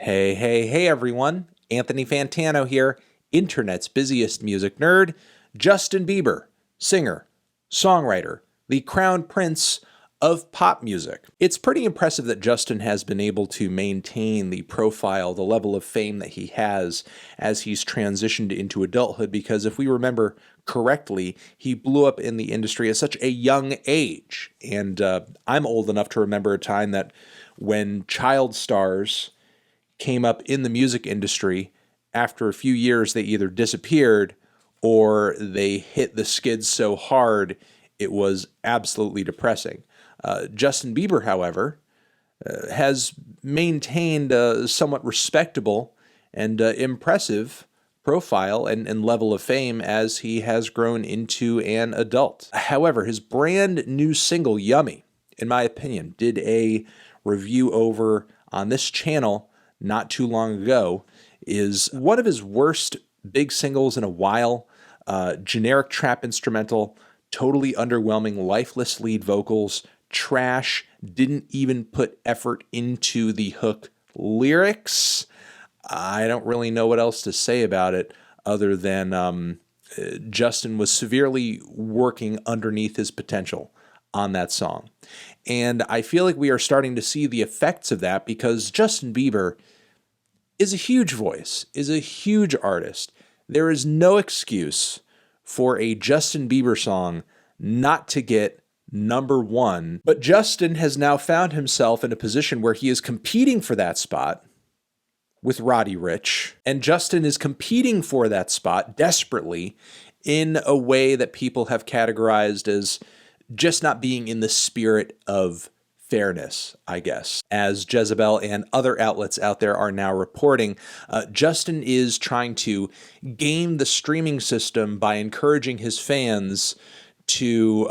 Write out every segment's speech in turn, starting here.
Hey, everyone. Anthony Fantano here, internet's busiest music nerd. Justin Bieber, singer, songwriter, the crown prince of pop music. It's pretty impressive that Justin has been able to maintain the profile, the level of fame that he has as he's transitioned into adulthood, because if we remember correctly, he blew up in the industry at such a young age. And I'm old enough to remember a time that when child stars came up in the music industry, after a few years they either disappeared or they hit the skids so hard it was absolutely depressing. Justin Bieber, however, has maintained a somewhat respectable and impressive profile and level of fame as he has grown into an adult. However, his brand new single, Yummy, in my opinion, did a review over on this channel not too long ago, is one of his worst big singles in a while. Generic trap instrumental, totally underwhelming, lifeless lead vocals, trash, didn't even put effort into the hook lyrics. I don't really know what else to say about it other than Justin was severely working underneath his potential on that song. And I feel like we are starting to see the effects of that because Justin Bieber is a huge voice, is a huge artist. There is no excuse for a Justin Bieber song not to get number one. But Justin has now found himself in a position where he is competing for that spot with Roddy Ricch. And Justin is competing for that spot desperately in a way that people have categorized as just not being in the spirit of fairness, I guess. As Jezebel and other outlets out there are now reporting, Justin is trying to game the streaming system by encouraging his fans to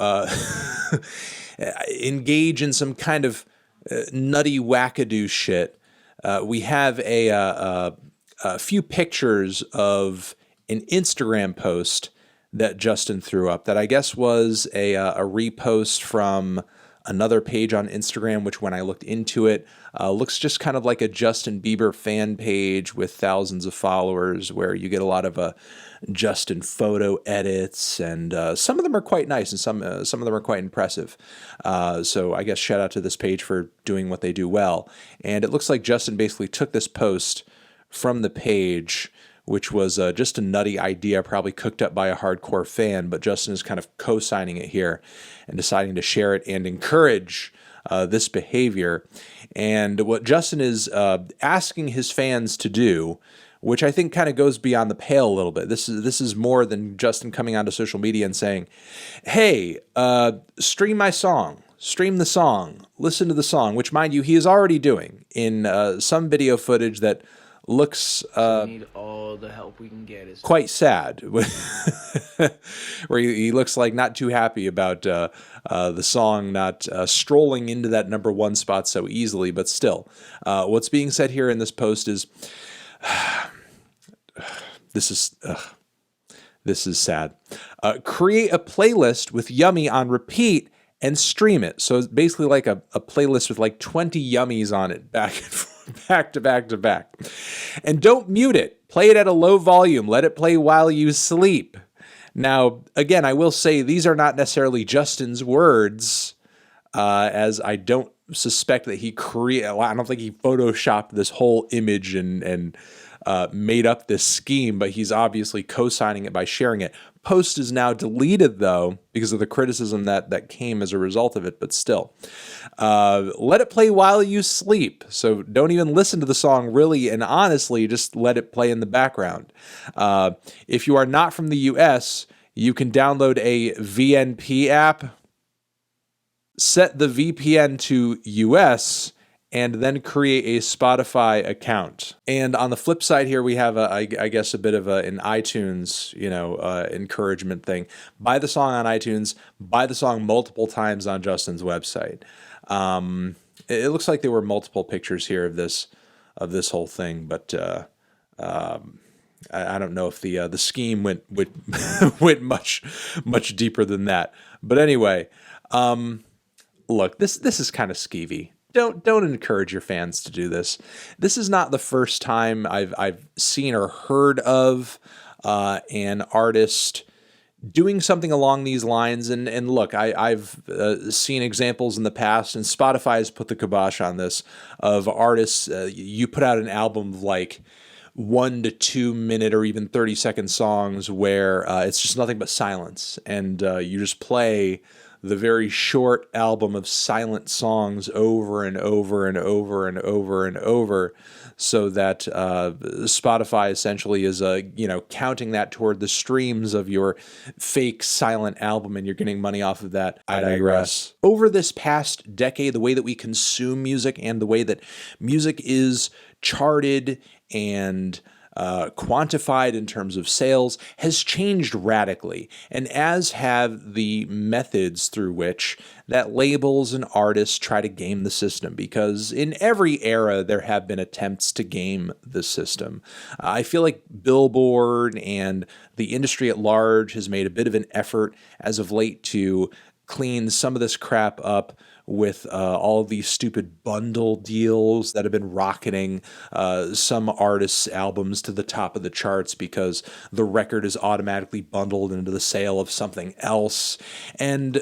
engage in some kind of nutty wackadoo shit. We have a few pictures of an Instagram post that Justin threw up that I guess was a repost from another page on Instagram, which when I looked into it, looks just kind of like a Justin Bieber fan page with thousands of followers where you get a lot of Justin photo edits, and some of them are quite nice and some of them are quite impressive. So I guess shout out to this page for doing what they do well. And it looks like Justin basically took this post from the page, which was just a nutty idea, probably cooked up by a hardcore fan, but Justin is kind of co-signing it here and deciding to share it and encourage this behavior. And what Justin is asking his fans to do, which I think kind of goes beyond the pale a little bit. This is more than Justin coming onto social media and saying, hey, stream my song. Stream the song. Listen to the song, which, mind you, he is already doing in some video footage that looks need all the help we can get. Is quite sad, where he looks like not too happy about the song not strolling into that number one spot so easily. But still, what's being said here in this post is this is sad. Create a playlist with Yummy on repeat and stream it. So it's basically like a playlist with like 20 Yummies on it back to back. And don't mute it. Play it at a low volume. Let it play while you sleep. Now, again, I will say these are not necessarily Justin's words, as I don't suspect that I don't think he photoshopped this whole image and made up this scheme, but he's obviously co-signing it by sharing it. Post is now deleted, though, because of the criticism that came as a result of it, but still. Let it play while you sleep. So don't even listen to the song, really, and honestly, just let it play in the background. If you are not from the US, you can download a VNP app, set the VPN to US, and then create a Spotify account. And on the flip side here, we have, I guess, a bit of an iTunes, encouragement thing. Buy the song on iTunes, buy the song multiple times on Justin's website. It looks like there were multiple pictures here of this whole thing, but I don't know if the scheme went went much deeper than that. But anyway, look, this is kind of skeevy. don't encourage your fans to do this. This is not the first time I've seen or heard of an artist doing something along these lines. And look, I've seen examples in the past, and Spotify has put the kibosh on this, of artists. You put out an album of like 1 to 2 minute or even 30-second songs where it's just nothing but silence, and you just play the very short album of silent songs over and over and over and over and over, so that Spotify essentially is counting that toward the streams of your fake silent album, and you're getting money off of that. I digress. Over this past decade, the way that we consume music and the way that music is charted and quantified in terms of sales has changed radically, and as have the methods through which that labels and artists try to game the system, because in every era there have been attempts to game the system. I feel like Billboard and the industry at large has made a bit of an effort as of late to clean some of this crap up with all of these stupid bundle deals that have been rocketing some artists' albums to the top of the charts because the record is automatically bundled into the sale of something else. And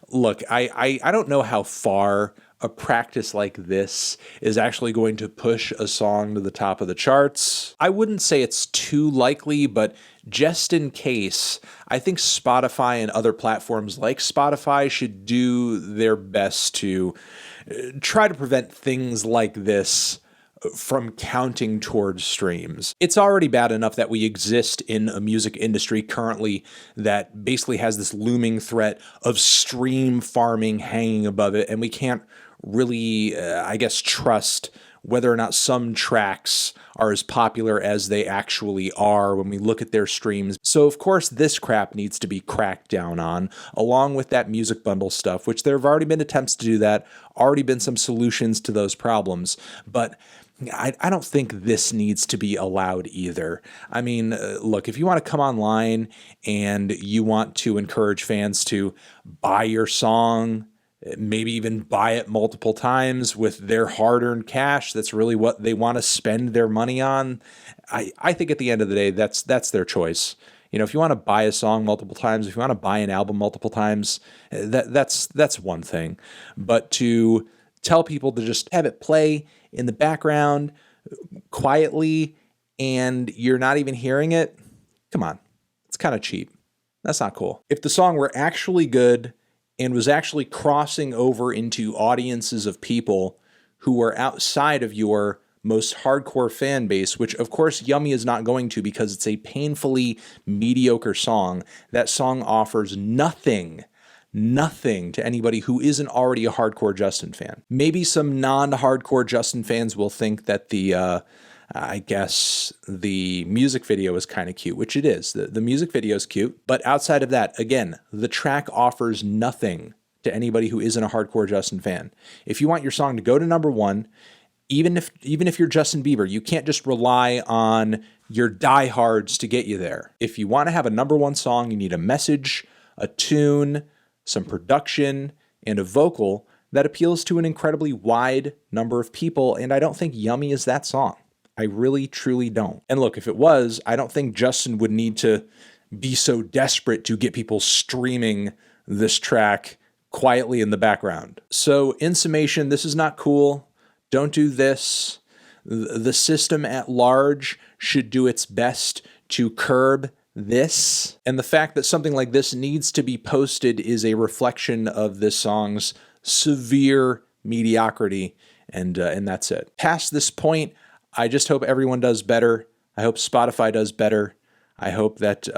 look, I don't know how far a practice like this is actually going to push a song to the top of the charts. I wouldn't say it's too likely, but just in case, I think Spotify and other platforms like Spotify should do their best to try to prevent things like this from counting towards streams. It's already bad enough that we exist in a music industry currently that basically has this looming threat of stream farming hanging above it, and we can't really, trust whether or not some tracks are as popular as they actually are when we look at their streams. So of course this crap needs to be cracked down on, along with that music bundle stuff, which there have already been attempts to do that, already been some solutions to those problems, but I don't think this needs to be allowed either. I mean, look, if you want to come online and you want to encourage fans to buy your song, maybe even buy it multiple times with their hard-earned cash, that's really what they want to spend their money on. I think at the end of the day, that's their choice. You know, if you want to buy a song multiple times, if you want to buy an album multiple times, that's one thing. But to tell people to just have it play in the background quietly and you're not even hearing it, come on, it's kind of cheap. That's not cool. If the song were actually good and was actually crossing over into audiences of people who were outside of your most hardcore fan base, which of course Yummy is not going to because it's a painfully mediocre song, that song offers nothing to anybody who isn't already a hardcore Justin fan. Maybe some non-hardcore Justin fans will think that the music video is kind of cute, which it is. The music video is cute, but outside of that, again, the track offers nothing to anybody who isn't a hardcore Justin fan. If you want your song to go to #1, even if you're Justin Bieber, you can't just rely on your diehards to get you there. If you want to have a #1 song, you need a message, a tune, some production, and a vocal that appeals to an incredibly wide number of people, and I don't think Yummy is that song. I really, truly don't. And look, if it was, I don't think Justin would need to be so desperate to get people streaming this track quietly in the background. So in summation, this is not cool. Don't do this. The system at large should do its best to curb this. And the fact that something like this needs to be posted is a reflection of this song's severe mediocrity. And that's it. Past this point, I just hope everyone does better. I hope Spotify does better. I hope that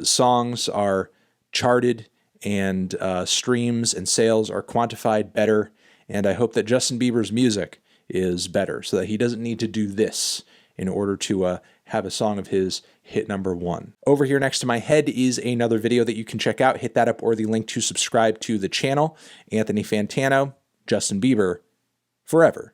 songs are charted and streams and sales are quantified better. And I hope that Justin Bieber's music is better so that he doesn't need to do this in order to have a song of his hit #1. Over here next to my head is another video that you can check out. Hit that up or the link to subscribe to the channel. Anthony Fantano, Justin Bieber, forever.